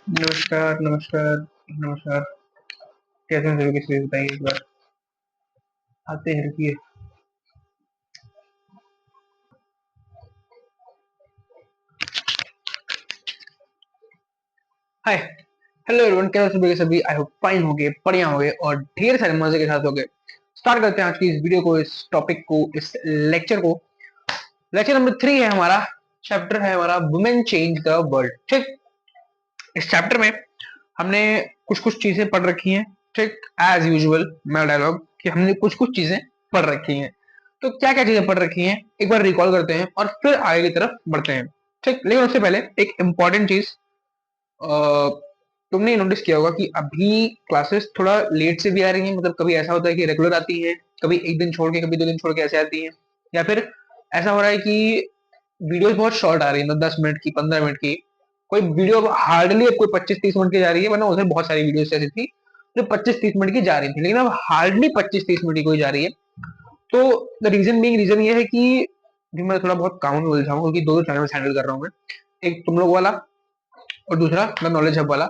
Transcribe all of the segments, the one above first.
नमस्कार, नमस्कार, नमस्कार। कैसे हैं सभी? किसी बताइए एक बार। आते हैं, रुकिए। हाय, हेलो एवरीवन, कैसे सभी के सभी? आई होप फाइन होंगे, बढ़िया होंगे और ढेर सारे मजे के साथ होंगे। स्टार्ट करते हैं आज की इस वीडियो को, इस टॉपिक को, इस लेक्चर को। लेक्चर नंबर 3 है हमारा। चैप्टर है हमारा वुमेन चेंज द वर्ल्ड। ठीक, इस चैप्टर में हमने कुछ कुछ चीजें पढ़ रखी हैं। ठीक, एज यूजुअल मेरा डायलॉग कि हमने कुछ कुछ चीजें पढ़ रखी हैं। तो क्या क्या चीजें पढ़ रखी हैं एक बार रिकॉल करते हैं और फिर आगे की तरफ बढ़ते हैं। ठीक, लेकिन उससे पहले एक इम्पॉर्टेंट चीज, तुमने नोटिस किया होगा कि अभी क्लासेस थोड़ा लेट से भी आ रही हैं। मतलब कभी ऐसा होता है कि रेगुलर आती हैं, कभी एक दिन छोड़ के, कभी 2 दिन छोड़ के ऐसे आती हैं, या फिर ऐसा हो रहा है कि वीडियोस बहुत शॉर्ट आ रही है, मतलब 10 मिनट की, 15 मिनट की। कोई वीडियो हार्डली अब कोई 25-30 मिनट की जा रही है, वरना उधर बहुत सारी वीडियोस ऐसी थी जो 25-30 मिनट की जा रही थी, लेकिन अब हार्डली 25-30 मिनट की कोई जा रही है। तो रीजन ये है कि भी मैं थोड़ा बहुत काम में उलझा हूँ, क्योंकि दो चैनल हैंडल कर रहा हूँ मैं। एक तुम लोग वाला और दूसरा मैं नॉलेज हब वाला।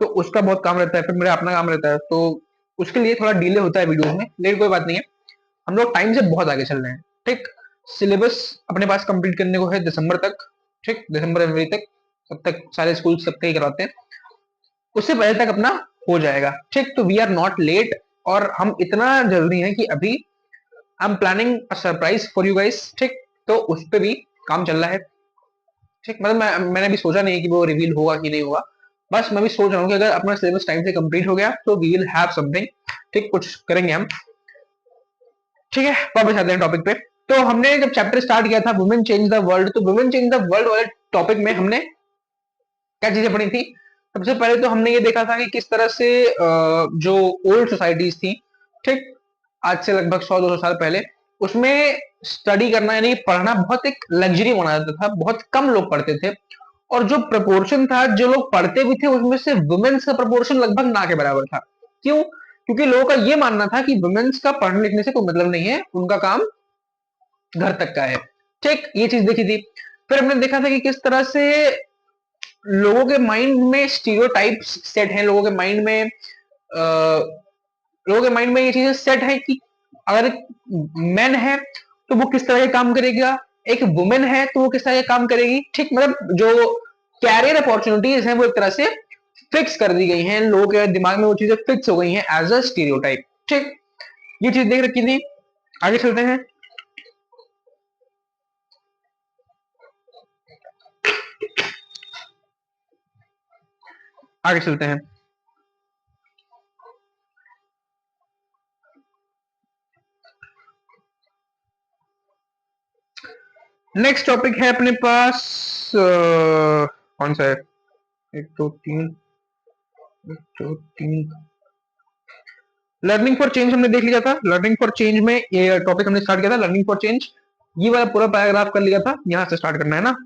तो उसका बहुत काम रहता है, फिर मेरा अपना काम रहता है, तो उसके लिए थोड़ा डिले होता है वीडियो में, लेकिन कोई बात नहीं है। हम लोग टाइम से बहुत आगे चल रहे हैं। ठीक, सिलेबस अपने पास कंप्लीट करने को है दिसंबर तक। ठीक, दिसंबर जनवरी तक, तब तक सारे स्कूल सबके ही करवाते हैं। उससे पहले तक अपना हो जाएगा। ठीक, तो वी आर नॉट लेट, और हम इतना जल्दी हैं कि अभी I am planning a surprise for you guys. ठीक, तो उस पर भी काम चल रहा है। ठीक, मतलब मैंने भी सोचा नहीं कि वो रिवील होगा कि नहीं होगा। बस मैं भी सोच रहा हूँ कि अगर अपना सिलेबस टाइम से कंप्लीट हो गया तो वी विल हैव समथिंग। ठीक, कुछ करेंगे हम। ठीक है, वापस आते हैं टॉपिक पे। तो हमने जब चैप्टर स्टार्ट किया था वुमेन चेंज द वर्ल्ड, तो वुमेन चेंज द वर्ल्ड वाले टॉपिक में हमने क्या चीजें पढ़ी थी? सबसे पहले तो हमने ये देखा था कि किस तरह से जो ओल्ड सोसाइटीज थी, ठीक, आज से लगभग 100-200 साल पहले, उसमें स्टडी करना यानी पढ़ना बहुत एक लग्जरी माना जाता था। बहुत कम लोग पढ़ते थे, और जो प्रपोर्शन था, जो लोग पढ़ते भी थे, उसमें से वुमेन्स का प्रपोर्शन लगभग ना के बराबर था। क्यों? क्योंकि लोगों का ये मानना था कि वुमेन्स का पढ़ने लिखने से कोई मतलब नहीं है, उनका काम घर तक का है। ठीक, ये चीज देखी थी। फिर हमने देखा था कि किस तरह से लोगों के माइंड में स्टीरियोटाइप्स सेट हैं। लोगों के माइंड में ये चीजें सेट है कि अगर मैन है तो वो किस तरह के काम करेगा, एक वुमेन है तो वो किस तरह के काम करेगी। ठीक, मतलब जो कैरियर अपॉर्चुनिटीज हैं वो एक तरह से फिक्स कर दी गई हैं। लोगों के दिमाग में वो चीजें फिक्स हो गई हैं एज अ स्टीरियोटाइप। ठीक, ये चीज देख रखी थी। आगे चलते हैं, आगे चलते हैं। नेक्स्ट टॉपिक है अपने पास, कौन सा है? एक दो तीन, एक दो तीन। लर्निंग फॉर चेंज हमने देख लिया था। लर्निंग फॉर चेंज में ये टॉपिक हमने स्टार्ट किया था, लर्निंग फॉर चेंज। ये वाला पूरा पैराग्राफ कर लिया था, यहां से स्टार्ट करना है ना।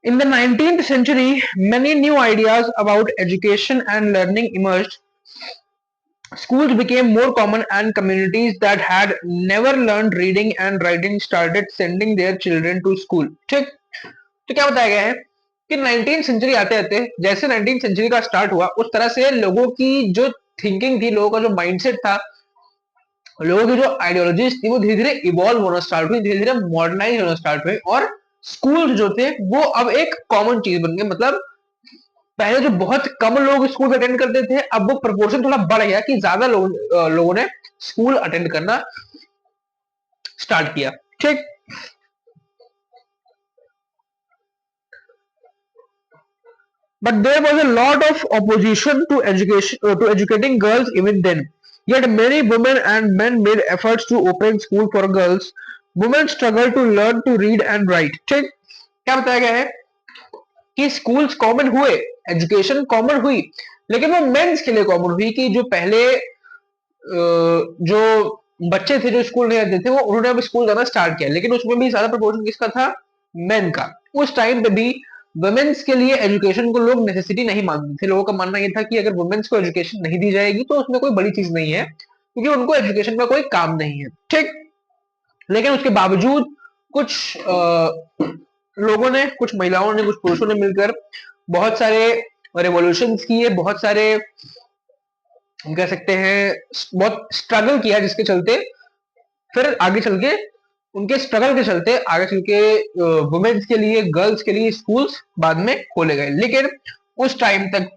In the 19th century, many new ideas about education and learning emerged. Schools became more common, and communities that had never learned reading and writing started sending their children to school. ठीक, तो क्या बताया गया है कि 19th century आते आते, जैसे 19th सेंचुरी का स्टार्ट हुआ, उस तरह से लोगों की जो थिंकिंग थी, लोगों का जो माइंडसेट था, लोगों की जो आइडियोलॉजीज थी, वो धीरे धीरे इवॉल्व होना स्टार्ट हुई, धीरे धीरे मॉडर्नाइज होना स्टार्ट हुए, और स्कूल जो थे वो अब एक कॉमन चीज बन गए। मतलब पहले जो बहुत कम लोग स्कूल अटेंड करते थे, अब वो प्रोपोर्शन थोड़ा बढ़ गया कि ज्यादा लोगों ने स्कूल अटेंड करना स्टार्ट किया। ठीक, but there was a lot of opposition to education, to educating girls even then. Yet many women and men made efforts to open school for girls. Women struggled to learn to read and write. ठीक, क्या बताया गया है कि schools common हुए, education common हुई, लेकिन वो मेंस के लिए कॉमन हुई। कि जो पहले जो बच्चे थे जो स्कूल नहीं जाते थे, वो उन्होंने अब स्कूल जाना स्टार्ट किया, लेकिन उसमें भी ज्यादा प्रोपोर्शन किसका था? मेन का। उस टाइम पे भी वुमेन्स के लिए एजुकेशन को लोग नेसेसिटी नहीं मानते थे। लोगों का मानना ये था कि अगर वुमेन्स को एजुकेशन नहीं दी जाएगी तो उसमें कोई बड़ी चीज नहीं है, क्योंकि उनको एजुकेशन का कोई काम नहीं है। ठीक, लेकिन उसके बावजूद कुछ लोगों ने, कुछ महिलाओं ने, कुछ पुरुषों ने मिलकर बहुत सारे रेवोल्यूशन किए, बहुत सारे हम कह सकते हैं बहुत स्ट्रगल किया, जिसके चलते फिर आगे चल के उनके स्ट्रगल के चलते आगे चल के वुमेन्स के लिए, गर्ल्स के लिए स्कूल्स बाद में खोले गए। लेकिन उस टाइम तक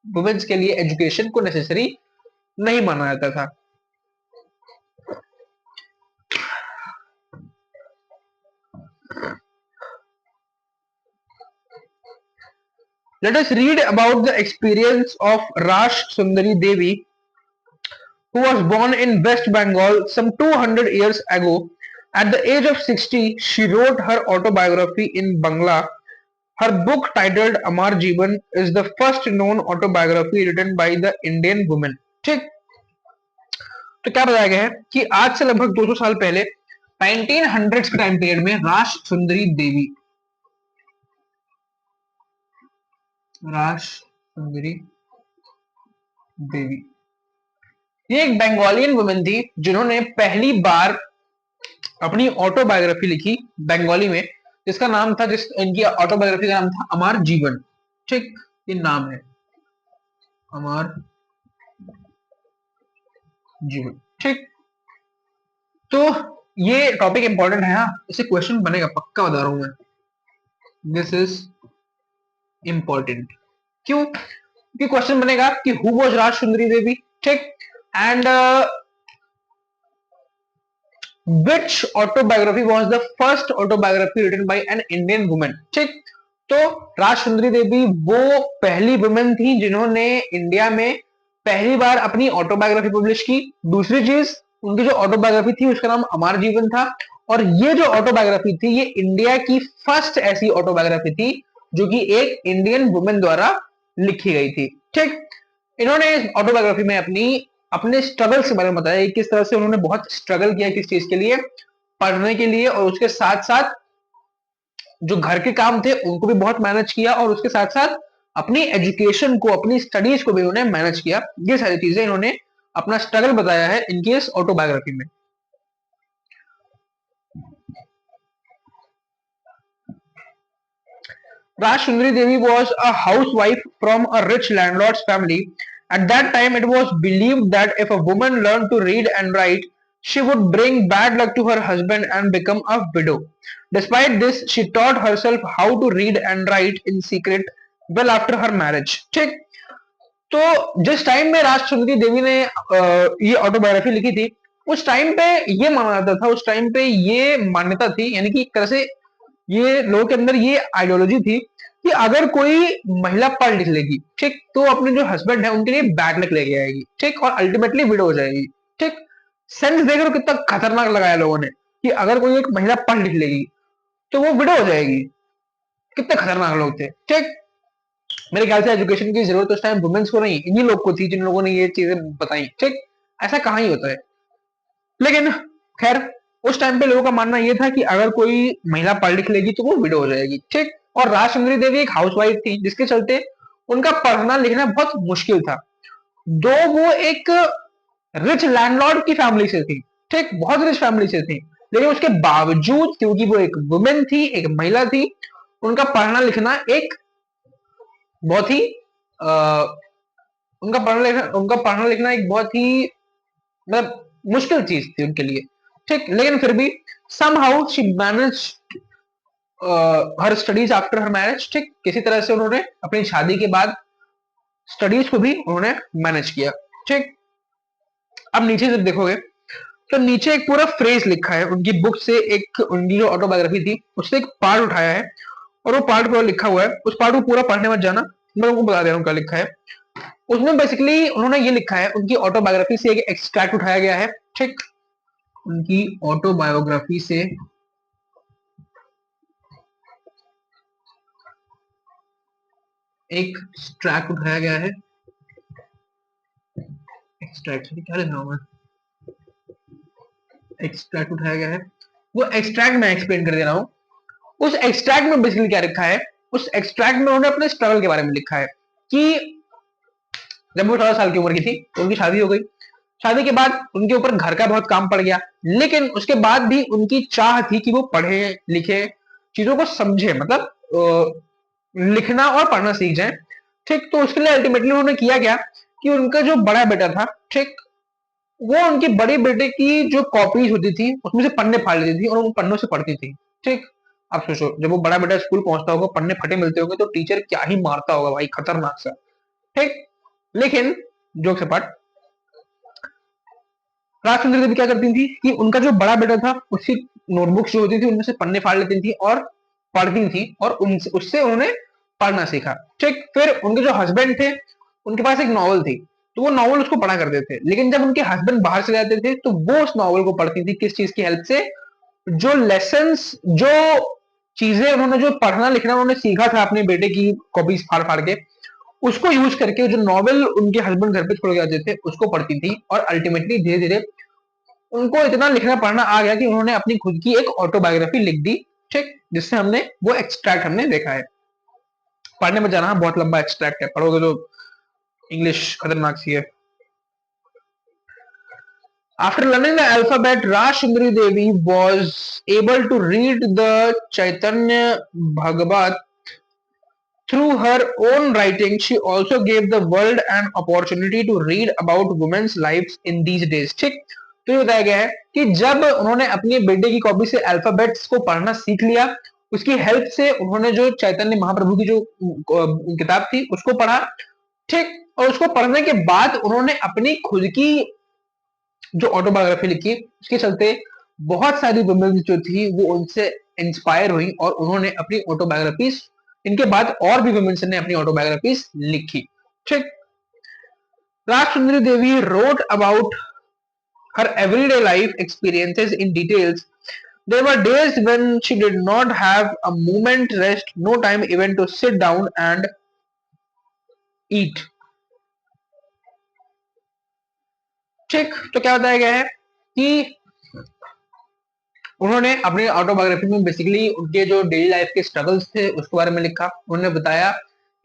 वुमेन्स के लिए एजुकेशन को नेसेसरी नहीं माना जाता था। Let us read about the experience of Rash Sundari Devi, who was born in West Bengal some 200 years ago. At the age of 60, she wrote her autobiography in Bangla. Her book titled Amar Jeevan is the first known autobiography written by the Indian woman. ठीक, तो क्या बताया गया है कि आज से लगभग 200 साल पहले 1900 के टाइम पीरियड में राश सुंदरी देवी, राश सुंदरी देवी, ये एक बंगालियन वुमेन थी जिन्होंने पहली बार अपनी ऑटोबायोग्राफी लिखी बंगाली में, जिसका नाम था, जिस इनकी ऑटोबायोग्राफी का नाम था अमर जीवन। ठीक, ये नाम है अमर जीवन। ठीक, तो ये टॉपिक इंपॉर्टेंट है, हाँ, इसे क्वेश्चन बनेगा, पक्का बता रहा हूं मैं। This is important. क्यों? क्योंकि क्वेश्चन बनेगा कि हु वाज राज सुंदरी देवी, ठीक, and which autobiography was the first autobiography written by an Indian woman। ठीक, तो राज सुंदरी देवी वो पहली वुमेन थी जिन्होंने इंडिया में पहली बार अपनी ऑटोबायोग्राफी पब्लिश की। दूसरी चीज, उनकी जो ऑटोबायोग्राफी थी उसका नाम अमर जीवन था, और ये जो ऑटोबायोग्राफी थी ये इंडिया की फर्स्ट ऐसी ऑटोबायोग्राफी थी जो कि एक इंडियन वुमेन द्वारा लिखी गई थी। ठीक, इन्होंने इस ऑटोबायोग्राफी में अपने स्ट्रगल के बारे में बताया, किस तरह से उन्होंने बहुत स्ट्रगल किया, किस चीज के लिए, पढ़ने के लिए, और उसके साथ साथ जो घर के काम थे उनको भी बहुत मैनेज किया, और उसके साथ साथ अपनी एजुकेशन को, अपनी स्टडीज को भी उन्होंने मैनेज किया। ये सारी चीजें इन्होंने अपना स्ट्रगल बताया है इनकी इस ऑटोबायोग्राफी में। Raj Sundari Devi was a housewife from a rich landlord's family. At that time, it was believed that if a woman learned to read and write, she would bring bad luck to her husband and become a widow. Despite this, she taught herself how to read and write in secret well after her marriage. ठीक, तो जिस time में राज सुंदरी देवी ने ये autobiography लिखी थी, उस time पे ये माना जाता था, उस टाइम पे ये मान्यता थी, यानी कि एक तरह से ये लोगों के अंदर ये आइडियोलॉजी थी कि अगर कोई महिला पढ़ लिख लेगी, ठीक, तो अपने जो हस्बैंड है उनके लिए बैड लक लेके आएगी, ठीक, और अल्टीमेटली विडो हो जाएगी। ठीक, सेंस देख रहे हो कितना खतरनाक लगाया लोगों ने कि अगर कोई एक महिला पढ़ लिख लेगी तो वो विडो हो जाएगी। कितने खतरनाक लोग थे। ठीक, मेरे ख्याल से एजुकेशन की जरूरत उस टाइम वुमेन्स को नहीं, इन्हीं लोग को थी जिन लोगों ने ये चीजें बताई। ठीक, ऐसा कहाँ ही होता है। लेकिन खैर उस टाइम पे लोगों का मानना यह था कि अगर कोई महिला पढ़ लिख लेगी तो वो विडो हो जाएगी। ठीक, और राज सुंदरी देवी एक हाउसवाइफ थी जिसके चलते उनका पढ़ना लिखना बहुत मुश्किल था। दो वो एक रिच लैंडलॉर्ड की फैमिली से थी, ठीक, बहुत रिच फैमिली से थी, लेकिन उसके बावजूद क्योंकि वो एक वुमेन थी, एक महिला थी, उनका पढ़ना लिखना एक बहुत ही उनका पढ़ना लिखना एक बहुत ही मतलब मुश्किल चीज थी उनके लिए। ठीक, लेकिन फिर भी somehow she managed her studies after her marriage। ठीक, किसी तरह से उन्होंने अपनी शादी के बाद स्टडीज को भी उन्होंने मैनेज किया। ठीक, अब नीचे जब देखोगे तो नीचे एक पूरा फ्रेज लिखा है उनकी बुक से, एक उनकी जो ऑटोबायोग्राफी थी उससे एक पार्ट उठाया है, और वो पार्ट पूरा लिखा हुआ है। उस पार्ट को पूरा पढ़ने मत जाना, मैं उनको बता दे रहा हूँ क्या लिखा है उसमें। बेसिकली उन्होंने ये लिखा है, उनकी ऑटोबायोग्राफी से एक एक्सट्रैक्ट उठाया गया है। ठीक, उनकी ऑटोबायोग्राफी से एक एक्सट्रैक्ट उठाया गया है। एक्सट्रैक्ट क्या लिख रहा हूं मैं, एक्सट्रैक्ट उठाया गया है। वो एक्सट्रैक्ट मैं एक्सप्लेन कर दे रहा हूं। उस एक्सट्रैक्ट में बेसिकली क्या लिखा है, उस एक्सट्रैक्ट में उन्होंने अपने स्ट्रगल के बारे में लिखा है कि जब वो 18 साल की उम्र की थी तो उनकी शादी हो गई। शादी के बाद उनके ऊपर घर का बहुत काम पड़ गया, लेकिन उसके बाद भी उनकी चाह थी कि वो पढ़े लिखे, चीजों को समझे, मतलब लिखना और पढ़ना सीख जाए। ठीक, तो उसके लिए अल्टीमेटली उन्होंने किया क्या कि उनका जो बड़ा बेटा था, ठीक, वो उनके बड़े बेटे की जो कॉपीज होती थी उसमें से पन्ने फाड़ लेती थी और उन पन्नों से पढ़ती थी। ठीक, अब सोचो जब वो बड़ा बेटा स्कूल पहुंचता होगा, पन्ने फटे मिलते होंगे, तो टीचर क्या ही मारता होगा भाई, खतरनाक सा। ठीक, लेकिन जोक से पार्ट, राज सुंदरी देवी क्या करती थी कि उनका जो बड़ा बेटा था उसकी नोटबुक्स जो होती थी उनमें से पन्ने फाड़ लेती थी और पढ़ती थी, और उनसे उससे उन्होंने पढ़ना सीखा। ठीक, फिर उनके जो हस्बैंड थे उनके पास एक नॉवल थी, तो वो नॉवल उसको पढ़ा करते थे, लेकिन जब उनके हस्बैंड बाहर चले जाते थे तो वो उस नॉवल को पढ़ती थी। किस चीज की हेल्प से? जो लेसन्स, जो चीजें उन्होंने, जो पढ़ना लिखना उन्होंने सीखा था अपने बेटे की कॉपीज फाड़ फाड़ के, उसको यूज करके जो नॉवल उनके हस्बैंड घर पे छोड़ के आते थे उसको पढ़ती थी, और अल्टीमेटली धीरे धीरे उनको इतना लिखना पढ़ना आ गया कि उन्होंने अपनी खुद की एक ऑटोबायोग्राफी लिख दी। ठीक, जिससे हमने वो एक्सट्रैक्ट हमने देखा है। पढ़ने में जाना बहुत लंबा एक्सट्रैक्ट है, पढ़ोगे तो इंग्लिश खतरनाक सी है। After learning the alphabet, Rajsundari Devi was able to read the Chaitanya Bhagavat through her own writing. She also gave the world an opportunity to read about women's lives in these days. ठीक, तो ये बताया गया है कि जब उन्होंने अपनी बेटे की कॉपी से अल्फाबेट्स को पढ़ना सीख लिया, उसकी हेल्प से उन्होंने जो चैतन्य महाप्रभु की जो किताब थी उसको पढ़ा। ठीक, और उसको पढ़ने के बाद उन्होंने अपनी खुद की जो ऑटोबायोग्राफी लिखी, उसके चलते बहुत सारी वुमेन जो थी वो उनसे इंस्पायर हुई और उन्होंने अपनी ऑटोबायोग्राफीज, इनके बाद और भी वुमेन्स ने अपनी ऑटोबायोग्राफीज लिखी। ठीक, राज सुंदरी देवी wrote about her everyday life experiences in details. There were days when she did not have a moment rest, no time even to sit down and eat. ठीक, तो क्या बताया गया है कि उन्होंने अपनी ऑटोबायोग्राफी में बेसिकली उनके जो डेली लाइफ के स्ट्रगल्स थे उसके बारे में लिखा। उन्होंने बताया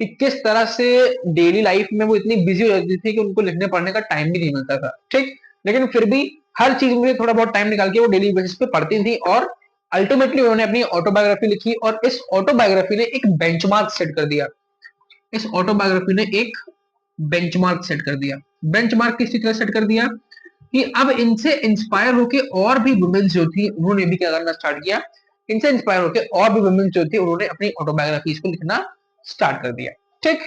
कि किस तरह से डेली लाइफ में वो इतनी बिजी हो जाती थी कि उनको लिखने पढ़ने का टाइम भी नहीं मिलता था। ठीक, लेकिन फिर भी हर चीज में थोड़ा बहुत टाइम निकाल के वो डेली बेसिस पे पढ़ती थी, और अल्टीमेटली उन्होंने अपनी ऑटोबायोग्राफी लिखी, और इस ऑटोबायोग्राफी ने एक बेंचमार्क सेट कर दिया। इस ऑटोबायोग्राफी ने एक बेंचमार्क सेट कर दिया। बेंचमार्क किस तरह सेट कर दिया कि अब इनसे इंस्पायर होके और भी वुमेन्स जो थी उन्होंने भी क्या करना स्टार्ट किया, इनसे इंस्पायर होके और भी वुमेन्स जो थी उन्होंने अपनी ऑटोबायोग्राफीज को लिखना स्टार्ट कर दिया। ठीक,